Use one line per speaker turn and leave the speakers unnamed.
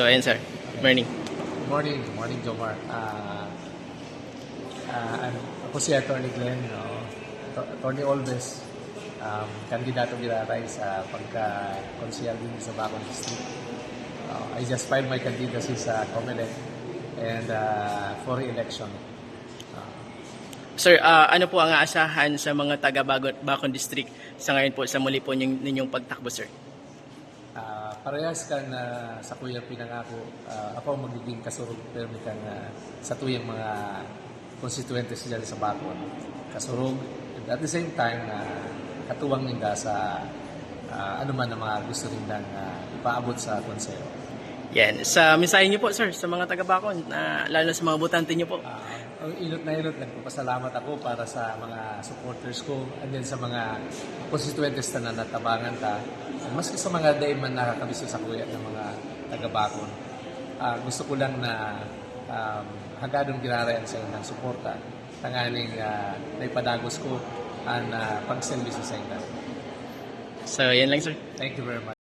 So, ayan sir. Morning.
Good morning, Jomar. Ako si Attorney Glenn, no? Attorney Olves, kandidato giraray sa pagka-konsyal din sa Bacon District. I just filed my candidacy sa COMELEC and for re-election.
Sir, ano po ang aasahan sa mga taga-Bacon District sa ngayon po sa muli po ninyong pagtakbo, sir?
Parehas kan sa kuyang pinangako, ako magiging kasurog permi kan sa tuyang mga constituentes dyan sa Bacon. Kasurog, and at the same time, katuwang ninda sa anuman na mga gusto nindang ipaabot sa konseyo.
Yan. Sa mensahe niyo po, sir, sa mga taga-Bacon, lalo na sa mga botante niyo po.
Ilot na ilot, nagpapasalamat ako para sa mga supporters ko and then sa mga constituentes na natabangan ta. Maski sa mga day man nakakabiso sa kuya ng mga taga-Bacon, gusto ko lang na hagadong girarayan sa inyong suporta. Tanganing naipadagos ko ang pagservisyo sa inyo.
So, yan lang, sir.
Thank you very much.